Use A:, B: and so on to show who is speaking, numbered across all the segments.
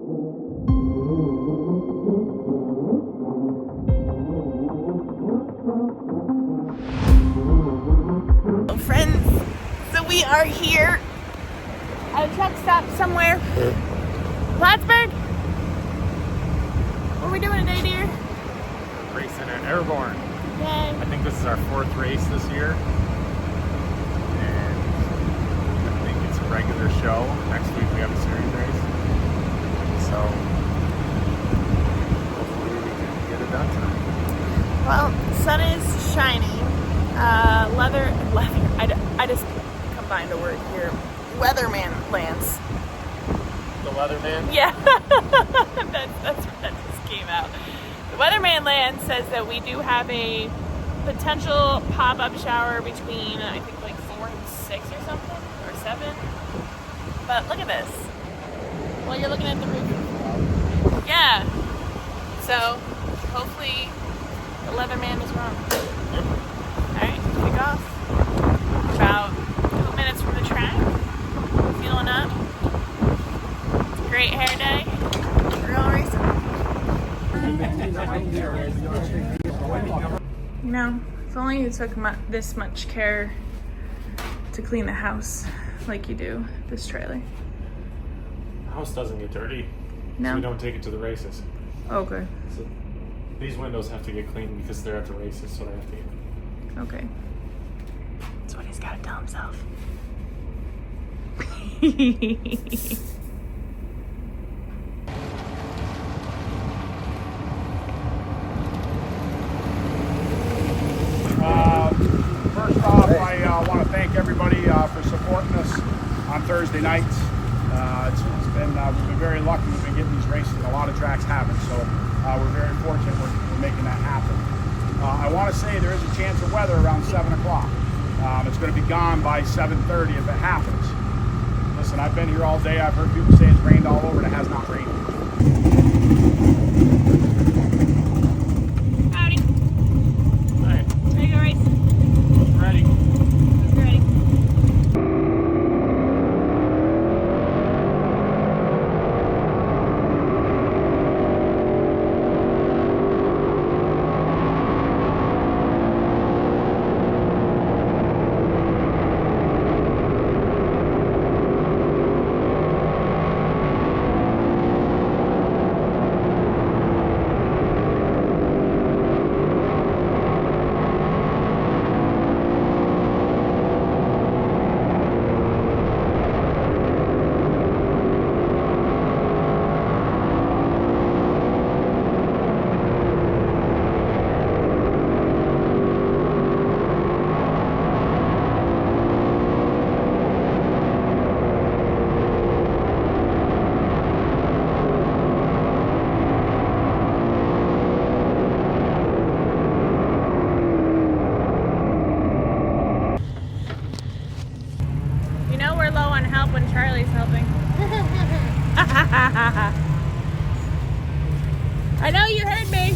A: Friends, so we are here at a truck stop somewhere. Plattsburgh? What are we doing today, dear?
B: Racing at Airborne.
A: Yay.
B: I think this is our 4th race this year. And I think it's a regular show. Next week we have a series race. So hopefully we can get it done tonight.
A: Well, the sun is shining. Leather, I just combined a word here. Weatherman Lance.
B: The Leatherman?
A: Yeah, that's what just came out. The Weatherman Land says that we do have a potential pop-up shower between, I think, like 4 and 6 or something, or 7. But look at this. Well, you're looking at the roof. Yeah. So, hopefully, the Leatherman is wrong. Alright, kick off. About 2 minutes from the track. Feeling up. Great hair day. We're all racing. You know, if only you took this much care to clean the house like you do this trailer.
B: The house doesn't get dirty.
A: No?
B: So we don't take it to the races.
A: Okay.
B: So these windows have to get cleaned because they're at the races, so they have to get cleaned.
A: Okay. That's what he's got to tell himself.
C: First off, I want to thank everybody for supporting us on Thursday nights. It's been we've been very lucky. We've been getting these races. A lot of tracks haven't, so we're very fortunate. We're making that happen. I want to say there is a chance of weather around 7 o'clock. It's going to be gone by 7:30 if it happens. Listen, I've been here all day. I've heard people say it's rained all over, and it has not rained.
A: Howdy.
B: All right.
A: Ready to go race?
B: Ready.
A: Ready. You know we're low on help when Charlie's helping. I know you heard me.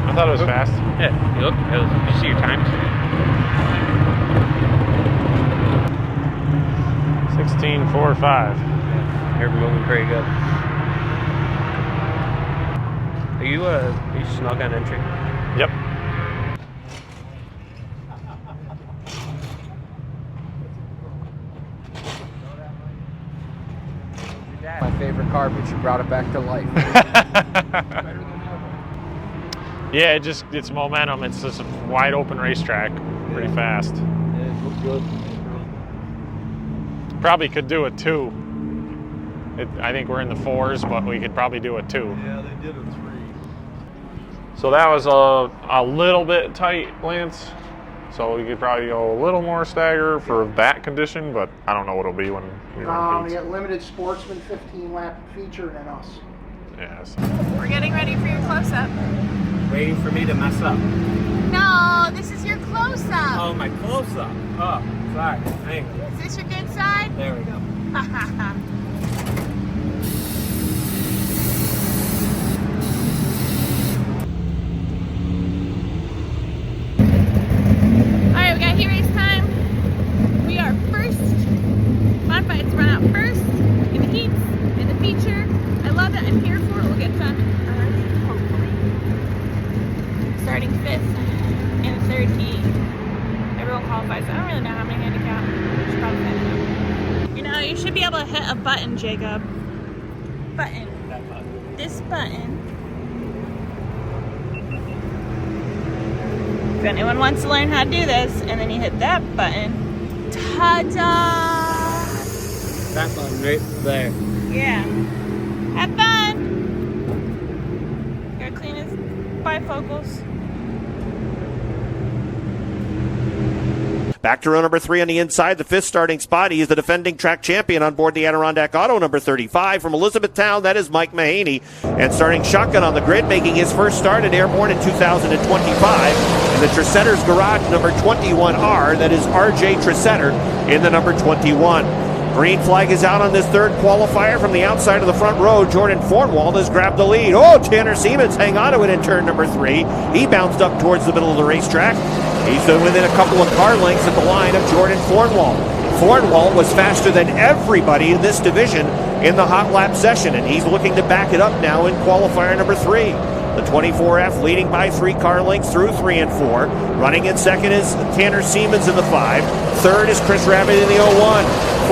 B: I thought it was fast.
D: Yeah, you look. Did you see your times?
B: 16:45.
D: You're moving pretty good. Are you snug on entry?
B: Yep.
E: My favorite car, but you brought it back to life.
B: Yeah, it's momentum. It's just a wide open racetrack, pretty fast.
E: Yeah, it looked good.
B: Probably could do it 2. I think we're in the 4s, but we could probably do it 2.
E: Yeah, they did a 3.
B: So that was a little bit tight, Lance. So we could probably go a little more stagger for that condition, but I don't know what it'll be when we run
F: We
B: heats.
F: got limited sportsman 15-lap feature and us.
B: Yes.
A: We're getting ready for your close-up.
D: Waiting for me to mess up.
A: No, this is your close-up.
D: Oh, my close-up. Oh, sorry. Hang on.
A: Is this your good side?
D: There we go.
A: starting 5th in the 3rd heat. Everyone qualifies. I don't really know how many handicap. You should probably find out. You know, you should be able to hit a button, Jacob. Button.
D: That button.
A: This button. If anyone wants to learn how to do this, and then you hit that button, ta-da!
D: That button right there.
A: Yeah. Have fun! Gotta clean his bifocals.
G: Back to row number 3 on the inside, the 5th starting spot. He is the defending track champion on board the Adirondack Auto number 35. From Elizabethtown, that is Mike Mahaney. And starting shotgun on the grid, making his first start at Airborne in 2025. In the Tressetter's Garage number 21R, that is RJ Tressetter in the number 21. Green flag is out on this 3rd qualifier. From the outside of the front row, Jordan Fornwald has grabbed the lead. Oh, Tanner Siemens hang on to it in turn number 3. He bounced up towards the middle of the racetrack. He's within a couple of car lengths at the line of Jordan Fornwald. Fornwald was faster than everybody in this division in the hot lap session, and he's looking to back it up now in qualifier number 3. The 24F leading by 3 car lengths through 3 and 4. Running in second is Tanner Siemens in the 5. Third is Chris Rabbit in the 01.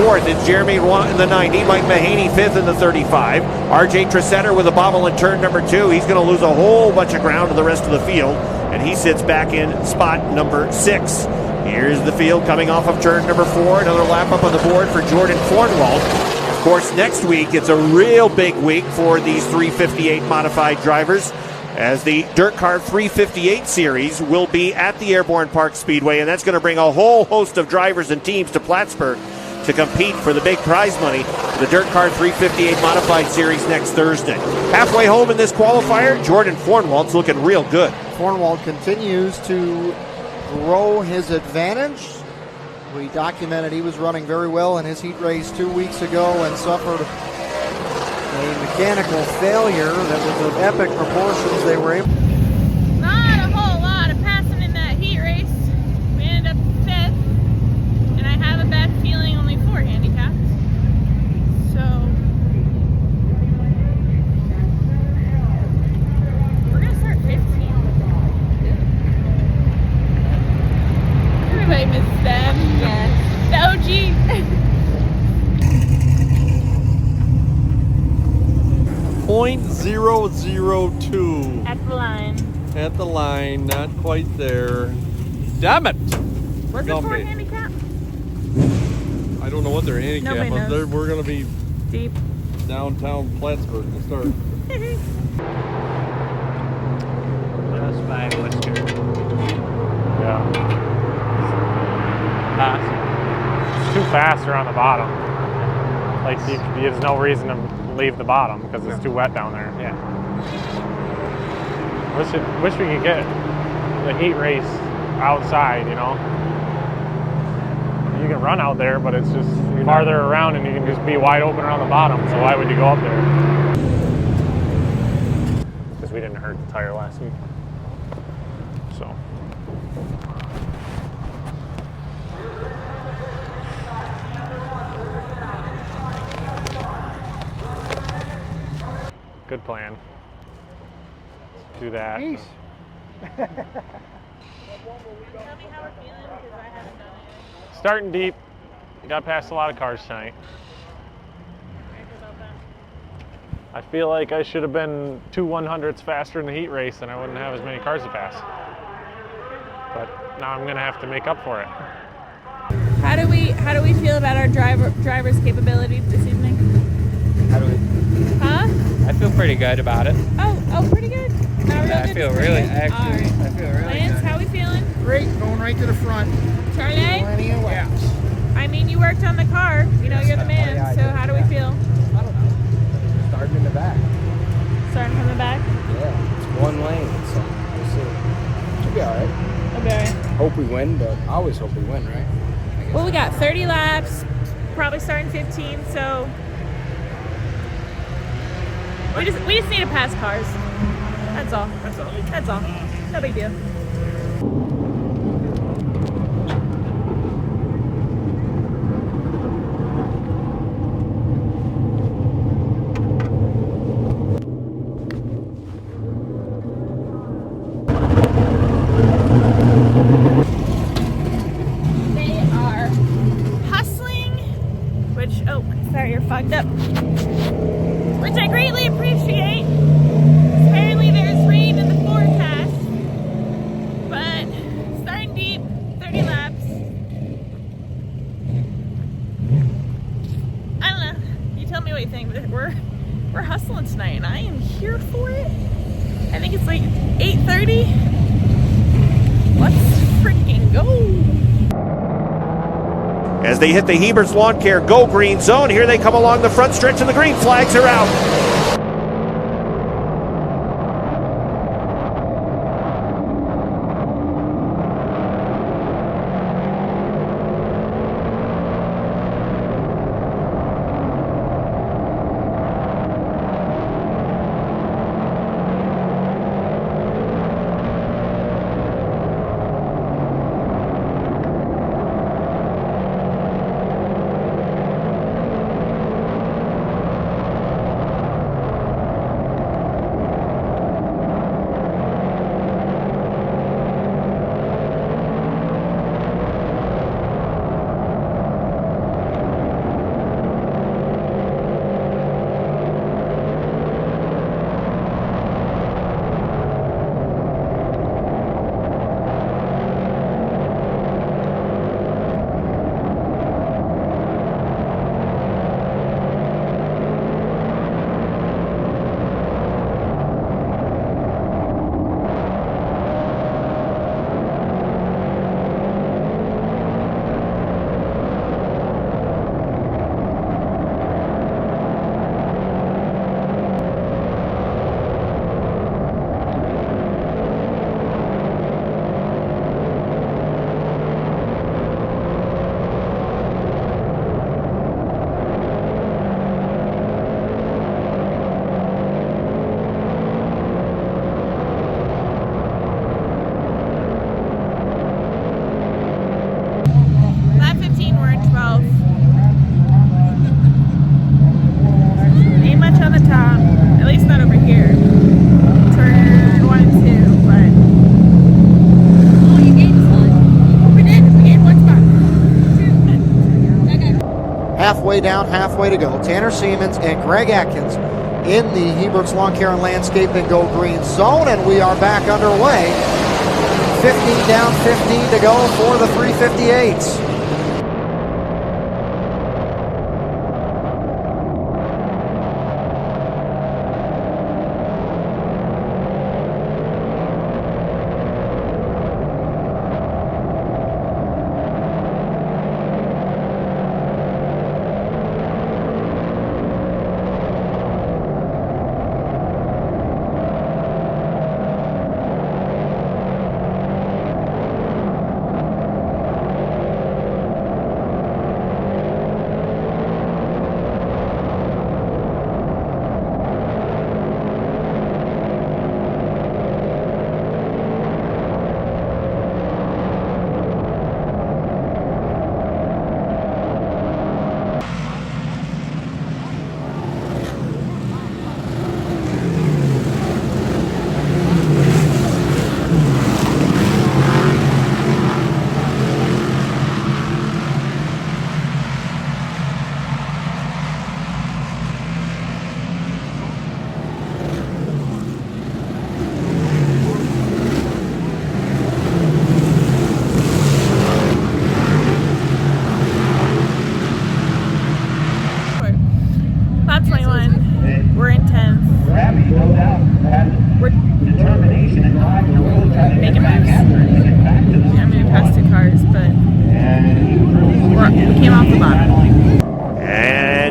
G: Fourth is Jeremy Roy in the 90. Mike Mahaney 5th in the 35. RJ Tressetter with a bobble in turn number 2. He's going to lose a whole bunch of ground to the rest of the field, and he sits back in spot number 6. Here's the field coming off of turn number 4. Another lap up on the board for Jordan Fornwald. Of course, next week it's a real big week for these 358 modified drivers, as the Dirt Car 358 series will be at the Airborne Park Speedway, and that's going to bring a whole host of drivers and teams to Plattsburgh to compete for the big prize money, the Dirt Car 358 Modified Series next Thursday. Halfway home in this qualifier, Jordan Fornwald's looking real good.
F: Fornwald continues to grow his advantage. We documented he was running very well in his heat race 2 weeks ago and suffered a mechanical failure that was of epic proportions. They were able.
A: Not a whole lot of passing in that heat race. We ended up 5th, and I have a bad feeling only 4 handicapped. So we're gonna start 15th. Everybody misses them. Yes. The OG.
H: 0.002
A: At the line.
H: at the line, not quite there. Damn it!
A: What's it for handicap?
H: I don't know what their handicap
A: Nobody
H: is.
A: knows.
H: We're going to be
A: Deep.
H: downtown Plattsburgh to start.
D: Just by Worcester.
B: Yeah. It's too fast around the bottom. Like, there's no reason to leave the bottom because it's too wet down there.
D: Yeah.
B: Wish we could get the heat race outside, you know. You can run out there, but it's just farther around and you can just be wide open around the bottom, so why would you go up there? Because we didn't hurt the tire last week. So. Good plan. Do that.
F: Jeez.
A: Tell me how we're feeling because I haven't done it.
B: Starting deep. Got past a lot of cars tonight. I feel like I should have been 2 100ths faster in the heat race and I wouldn't have as many cars to pass. But now I'm gonna have to make up for it.
A: How do we feel about our driver's capabilities this evening?
D: How do we?
A: Huh?
D: I feel pretty good about it.
A: Oh, pretty good. Not real
D: I
A: good.
D: feel really,
A: All right.
D: I feel really
A: Lance,
D: good.
A: how we feeling?
F: Great, going right to the front.
A: Charlie?
F: Plenty of laps.
A: I mean, you worked on the car. You know, you're the man.
E: yeah, I
A: So
E: did,
A: how do we feel?
E: I don't know. Starting in the back.
A: Starting from the back?
E: Yeah, it's one lane, so we'll see. Should be all right.
A: Okay.
E: Hope we win, but I always hope we win, right?
A: Well, we got 30 laps, probably starting 15, so we just need to pass cars. That's all. That's all. No big deal. think it's like 8:30. Let's freaking go.
G: As they hit the Hebert's Lawn Care Go Green Zone, here they come along the front stretch and the green flags are out.
F: Halfway down, halfway to go. Tanner Siemens and Greg Atkins in the Hebert's Lawn Care and Landscape and Go Green Zone, and we are back underway. 15 down, 15 to go for the 358s.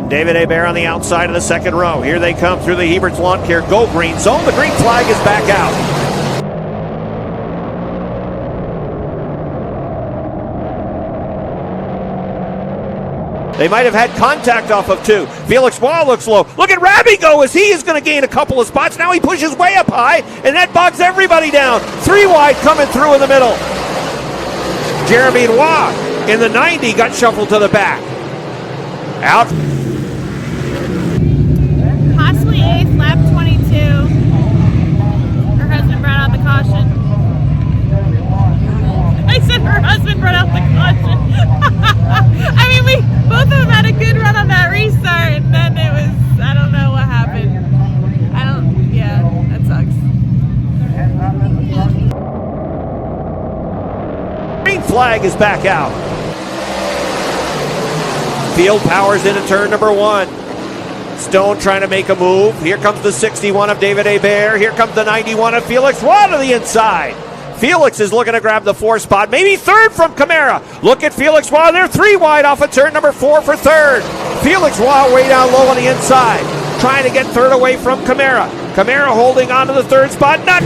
G: David Hebert on the outside of the second row. Here they come through the Hebert's Lawn Care Go Green Zone. The green flag is back out. They might have had contact off of two. Felix Wall looks low. Look at Rabby go as he is going to gain a couple of spots. Now he pushes way up high, and that bogs everybody down. 3 wide coming through in the middle. Jeremy Noir in the 90 got shuffled to the back. Out.
A: Possibly 8th, lap 22. Her husband brought out the caution. I said her husband brought out the caution. I mean, we both of them had a good run on that restart, and then it was, I don't know what happened. Yeah, that sucks.
G: Green flag is back out. Field powers into turn number 1. Stone trying to make a move. Here comes the 61 of David Hebert. Here comes the 91 of Felix Roy to the inside. Felix is looking to grab the 4 spot. Maybe third from Camara. Look at Felix Roy. They're 3 wide off of turn number 4 for third. Felix Roy way down low on the inside. Trying to get third away from Camara. Camara holding on to the 3rd spot. Not.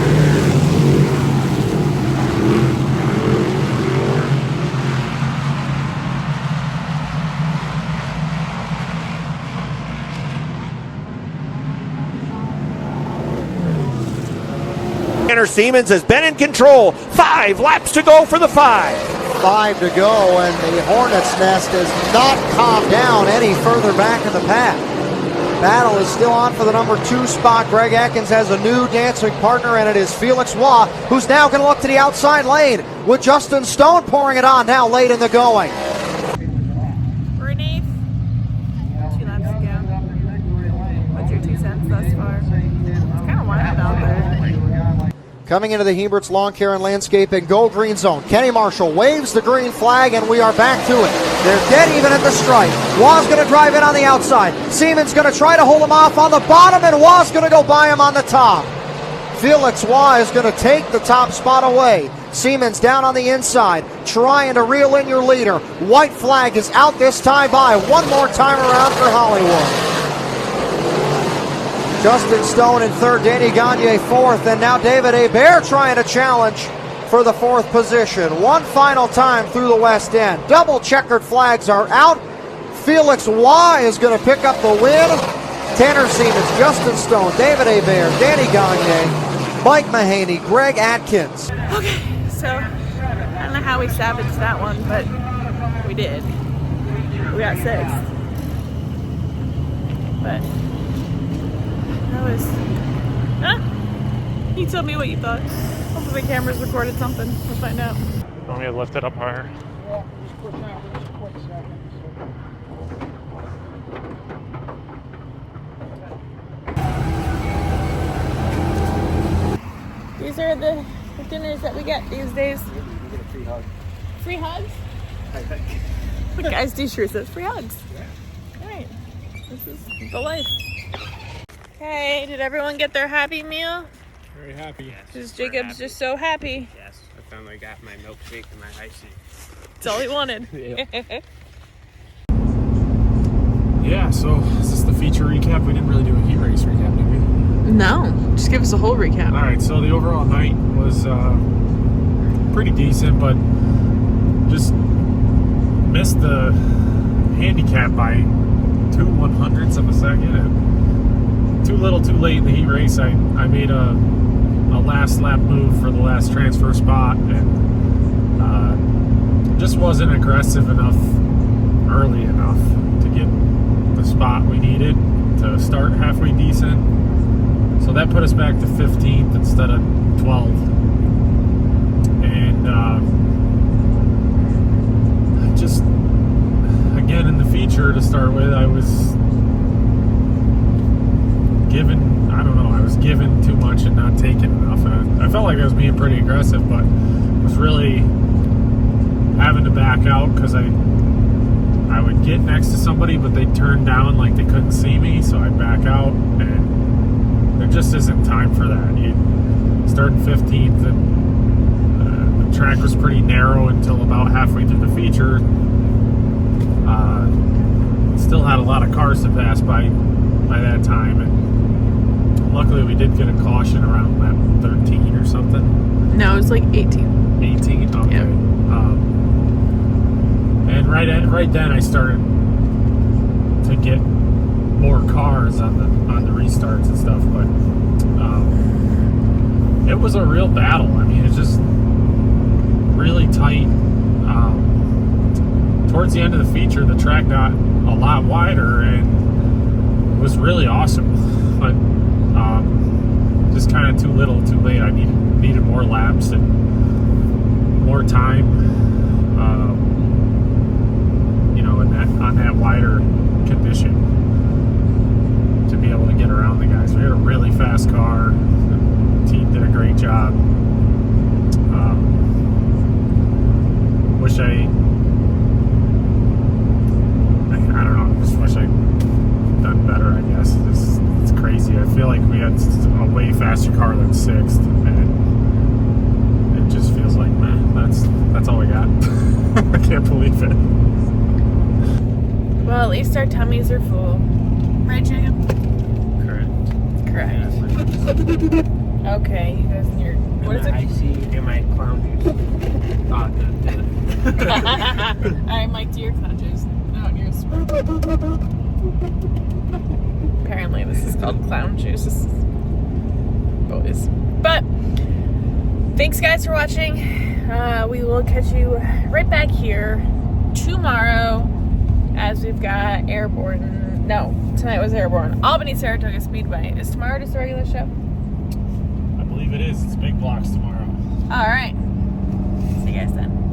G: Tanner Siemens has been in control. 5 laps to go for the 5.
F: 5 to go, and the Hornets' nest has not calmed down any further back in the pack. Battle is still on for the number 2 spot. Greg Atkins has a new dancing partner, and it is Felix Roy, who's now going to look to the outside lane with Justin Stone pouring it on now late in the going.
A: We're in 8th. 2 laps to go. What's your 2 cents thus far? It's kind of wild out there.
F: Coming into the Hebert's Lawn Care and Landscaping Go Green Zone. Kenny Marshall waves the green flag, and we are back to it. They're dead even at the stripe. Waugh's going to drive in on the outside. Siemens going to try to hold him off on the bottom, and Waugh's going to go by him on the top. Felix Roy is going to take the top spot away. Siemens down on the inside, trying to reel in your leader. White flag is out this time by. One more time around for Hollywood. Justin Stone in 3rd, Danny Gagne 4th, and now David Hebert trying to challenge for the 4th position. One final time through the west end. Double checkered flags are out. Felix Roy is going to pick up the win. Tanner Siemens, Justin Stone, David Hebert, Danny Gagne, Mike Mahaney, Greg Atkins.
A: Okay, so I don't know how we salvaged that one, but we did. We got 6th. But that was, you tell me what you thought. Hopefully the cameras recorded something. We'll find out.
B: Want me to lift it up higher?
C: Yeah, just quick now, just a quick second.
A: These are the dinners that we get these days.
E: You get a free hug.
A: Free hugs? The guy's t-shirt says free hugs. All right, this is the life. Hey, did everyone get their happy meal?
D: Very happy. Yes.
A: Because Jacob's just so happy.
D: Yes, I finally got my milkshake and my icy.
A: That's all he wanted.
B: Yeah, so is this the feature recap? We didn't really do a heat race recap, did we?
A: No, just give us a whole recap.
B: All right, so the overall night was pretty decent, but just missed the handicap by 0.02 of a second. And too little, too late in the heat race. I made a last lap move for the last transfer spot, and just wasn't aggressive enough early enough to get the spot we needed to start halfway decent. So that put us back to 15th instead of 12th. And just, again, in the feature to start with, I was given too much and not taking enough. And I felt like I was being pretty aggressive, but was really having to back out because I would get next to somebody, but they'd turn down like they couldn't see me, so I'd back out, and there just isn't time for that. You start in 15th, and the track was pretty narrow until about halfway through the feature. Still had a lot of cars to pass by that time, and luckily we did get a caution around lap 13 or something.
A: No, it was like 18.
B: 18? Okay.
A: Yeah.
B: And right then I started to get more cars on the restarts and stuff, but it was a real battle. I mean, it's just really tight. Towards the end of the feature, the track got a lot wider and was really awesome, but just kind of too little, too late. I needed more laps and more time. On that wider condition to be able to get around the guys. We had a really fast car. The team did a great job. I don't know, just wish I'd done better, I guess. faster car than 6th, and it just feels like, man, that's all we got. I can't believe it.
A: Well, at least our tummies are full. Right, Jacob? Correct. Okay, you guys in your... What is it?
D: I see in my clown juice. Oh, good.
A: Alright, Mike, do your clown juice. No, and yours. Apparently this is called clown juice. Boys. But, thanks guys for watching. We will catch you right back here tomorrow as we've got Airborne. No, tonight was Airborne. Albany Saratoga Speedway. Is tomorrow just a regular show?
B: I believe it is. It's big blocks tomorrow.
A: Alright. See you guys then.